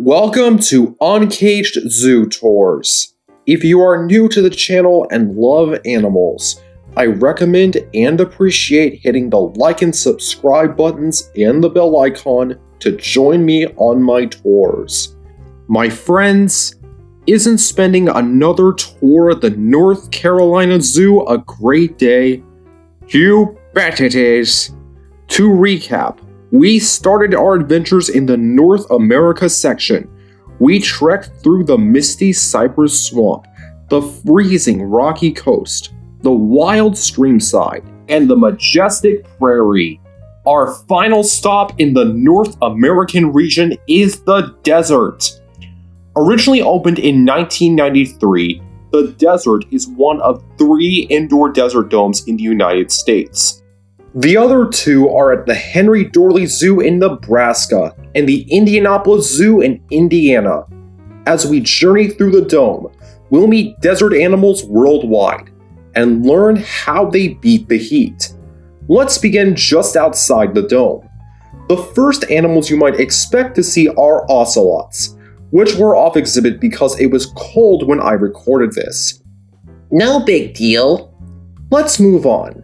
Welcome to Uncaged Zootours. If you are new to the channel and love animals, I recommend and appreciate hitting the like and subscribe buttons and the bell icon to join me on my tours. My friends, isn't spending another tour at the North Carolina Zoo a great day? You bet it is. To recap, we started our adventures in the North America section. We trekked through the misty cypress swamp, the freezing rocky coast, the wild streamside, and the majestic prairie. Our final stop in the North American region is the desert. Originally opened in 1993, the desert is one of 3 indoor desert domes in the United States. The other 2 are at the Henry Doorly Zoo in Nebraska and the Indianapolis Zoo in Indiana. As we journey through the dome, we'll meet desert animals worldwide and learn how they beat the heat. Let's begin just outside the dome. The first animals you might expect to see are ocelots, which were off exhibit because it was cold when I recorded this. No big deal. Let's move on.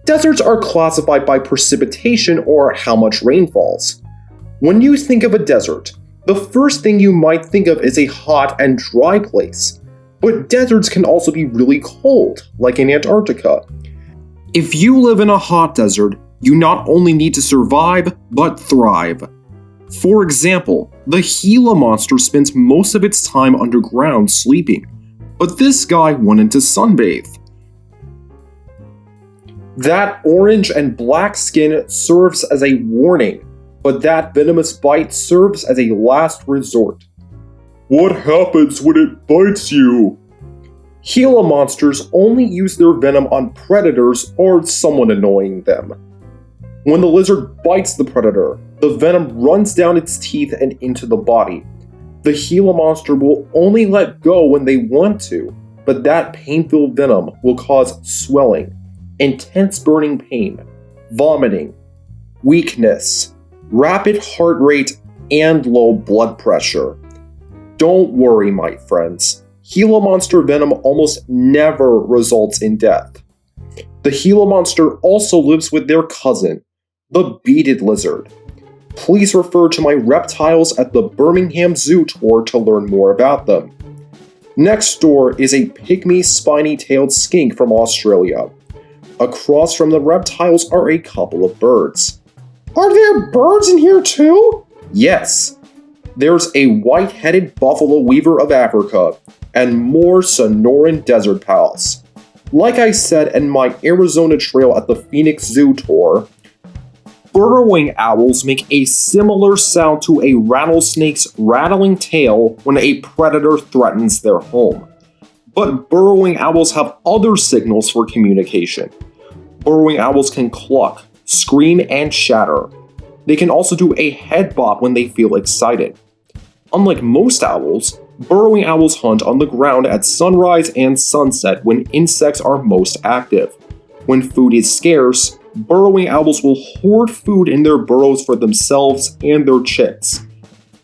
Deserts are classified by precipitation or how much rain falls. When you think of a desert, the first thing you might think of is a hot and dry place. But deserts can also be really cold, like in Antarctica. If you live in a hot desert, you not only need to survive, but thrive. For example, the Gila Monster spends most of its time underground sleeping, but this guy wanted to sunbathe. That orange and black skin serves as a warning, but that venomous bite serves as a last resort. What happens when it bites you? Gila monsters only use their venom on predators or someone annoying them. When the lizard bites the predator, the venom runs down its teeth and into the body. The Gila monster will only let go when they want to, but that pain-filled venom will cause swelling, intense burning pain, vomiting, weakness, rapid heart rate, and low blood pressure. Don't worry, my friends. Gila monster venom almost never results in death. The Gila monster also lives with their cousin, the beaded lizard. Please refer to my reptiles at the Birmingham Zoo tour to learn more about them. Next door is a pygmy spiny-tailed skink from Australia. Across from the reptiles are a couple of birds. Are there birds in here too? Yes. There's a white-headed buffalo weaver of Africa, and more Sonoran Desert pals. Like I said in my Arizona trail at the Phoenix Zoo tour, burrowing owls make a similar sound to a rattlesnake's rattling tail when a predator threatens their home. But burrowing owls have other signals for communication. Burrowing owls can cluck, scream, and shatter. They can also do a head bop when they feel excited. Unlike most owls, burrowing owls hunt on the ground at sunrise and sunset when insects are most active. When food is scarce, burrowing owls will hoard food in their burrows for themselves and their chicks.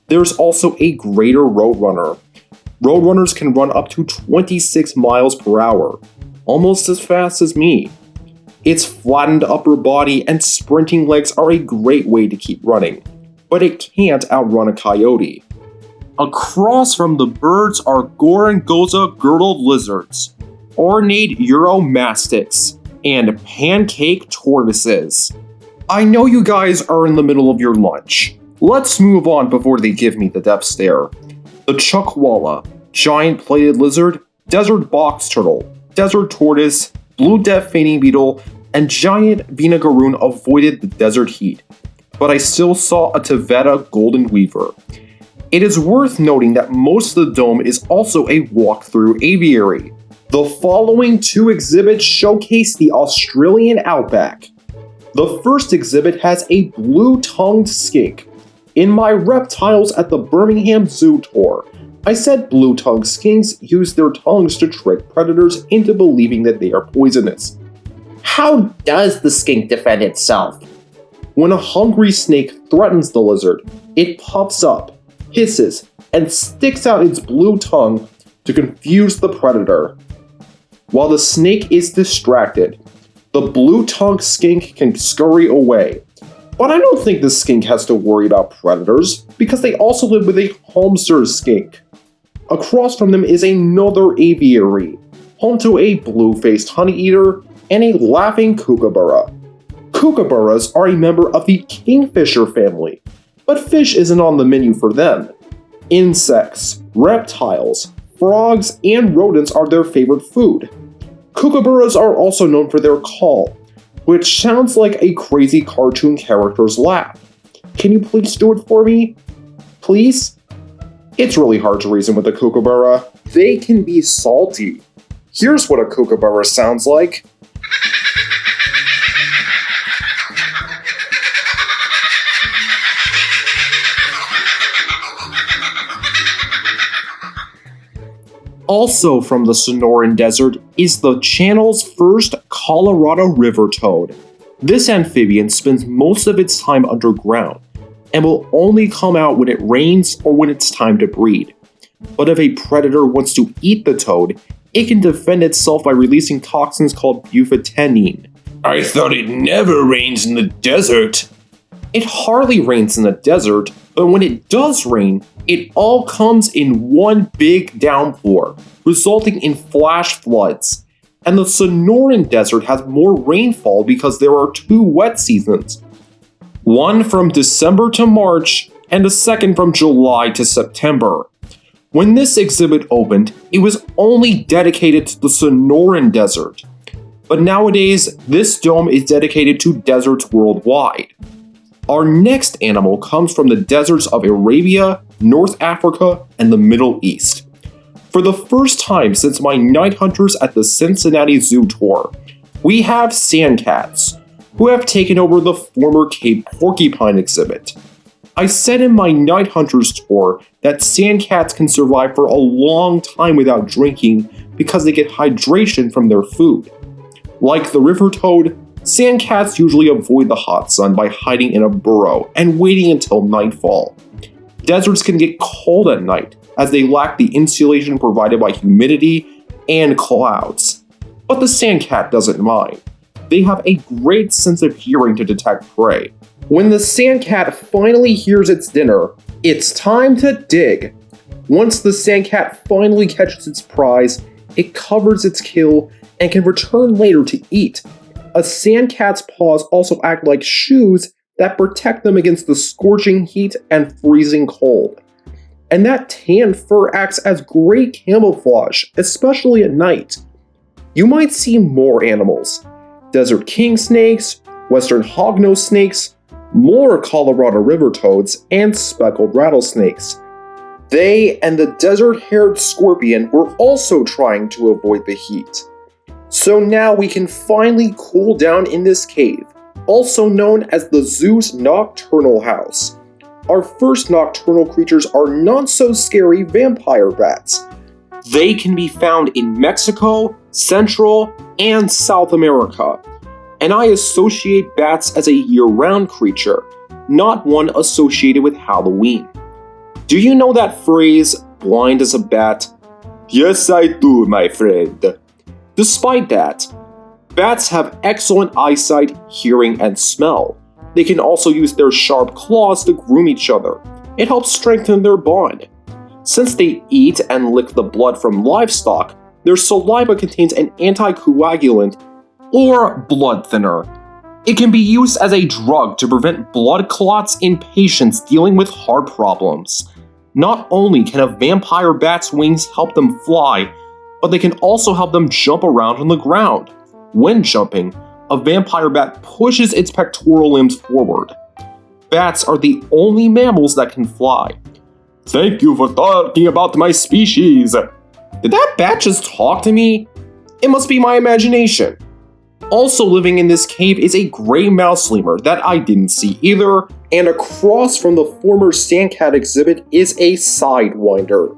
There's also a greater roadrunner. Roadrunners can run up to 26 miles per hour, almost as fast as me. Its flattened upper body and sprinting legs are a great way to keep running, but it can't outrun a coyote. Across from the birds are Gorongosa girdled lizards, ornate uromastics, and pancake tortoises. I know you guys are in the middle of your lunch. Let's move on before they give me the death stare. The chuckwalla, giant plated lizard, desert box turtle, desert tortoise, blue death fainting beetle, and giant vinegaroon avoided the desert heat, but I still saw a Taveta golden weaver. It is worth noting that most of the dome is also a walk-through aviary. The following 2 exhibits showcase the Australian outback. The first exhibit has a blue-tongued skink. In my reptiles at the Birmingham Zoo tour, I said blue-tongued skinks use their tongues to trick predators into believing that they are poisonous. How does the skink defend itself? When a hungry snake threatens the lizard, it puffs up, hisses, and sticks out its blue tongue to confuse the predator. While the snake is distracted, the blue-tongued skink can scurry away. But I don't think the skink has to worry about predators, because they also live with a hamster skink. Across from them is another aviary, home to a blue-faced honeyeater and a laughing kookaburra. Kookaburras are a member of the kingfisher family, but fish isn't on the menu for them. Insects, reptiles, frogs, and rodents are their favorite food. Kookaburras are also known for their call, which sounds like a crazy cartoon character's laugh. Can you please do it for me? Please? It's really hard to reason with a kookaburra. They can be salty. Here's what a kookaburra sounds like. Also from the Sonoran Desert is the channel's first Colorado river toad. This amphibian spends most of its time underground, and will only come out when it rains or when it's time to breed. But if a predator wants to eat the toad, it can defend itself by releasing toxins called bufotenine. I thought it never rains in the desert. It hardly rains in the desert, but when it does rain, it all comes in one big downpour, resulting in flash floods. And the Sonoran Desert has more rainfall because there are 2 wet seasons. One from December to March, and the second from July to September. When this exhibit opened, it was only dedicated to the Sonoran Desert. But nowadays, this dome is dedicated to deserts worldwide. Our next animal comes from the deserts of Arabia, North Africa, and the Middle East. For the first time since my night hunters at the Cincinnati Zoo tour, we have sandcats, who have taken over the former Cape Porcupine exhibit. I said in my night hunters tour that sandcats can survive for a long time without drinking because they get hydration from their food. Like the river toad, sandcats usually avoid the hot sun by hiding in a burrow and waiting until nightfall. Deserts can get cold at night, as they lack the insulation provided by humidity and clouds. But the sandcat doesn't mind. They have a great sense of hearing to detect prey. When the sandcat finally hears its dinner, it's time to dig. Once the sandcat finally catches its prize, it covers its kill and can return later to eat. A sandcat's paws also act like shoes that protect them against the scorching heat and freezing cold. And that tan fur acts as great camouflage, especially at night. You might see more animals: desert king snakes, western hognose snakes, more Colorado river toads, and speckled rattlesnakes. They and the desert-haired scorpion were also trying to avoid the heat. So now we can finally cool down in this cave, also known as the zoo's nocturnal house. Our first nocturnal creatures are not-so-scary vampirebats. They can be found in Mexico, Central, and South America, and I associate bats as a year-round creature, not one associated with Halloween. Do you know that phrase, blind as a bat? Yes, I do, my friend. Despite that, bats have excellent eyesight, hearing, and smell. They can also use their sharp claws to groom each other. It helps strengthen their bond. Since they eat and lick the blood from livestock, their saliva contains an anticoagulant or blood thinner. It can be used as a drug to prevent blood clots in patients dealing with heart problems. Not only can a vampire bat's wings help them fly, but they can also help them jump around on the ground. When jumping, a vampire bat pushes its pectoral limbs forward. Bats are the only mammals that can fly. Thank you for talking about my species. Did that bat just talk to me? It must be my imagination. Also living in this cave is a gray mouse lemur that I didn't see either, and across from the former sandcat exhibit is a sidewinder.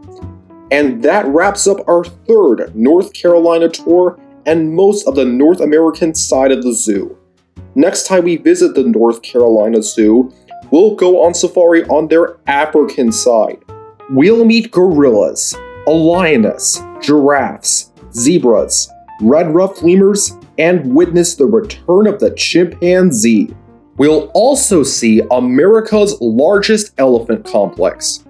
And that wraps up our third North Carolina tour and most of the North American side of the zoo. Next time we visit the North Carolina Zoo, We'll go on safari on their African side. We'll meet gorillas, a lioness, giraffes, zebras, red ruffed lemurs, and witness the return of the chimpanzee. We'll also see America's largest elephant complex.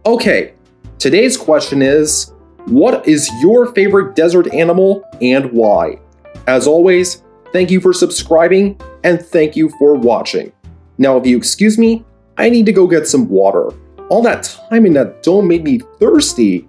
Okay, today's question is, what is your favorite desert animal and why? As always, thank you for subscribing and thank you for watching. Now if you excuse me, I need to go get some water. All that time in that dome made me thirsty.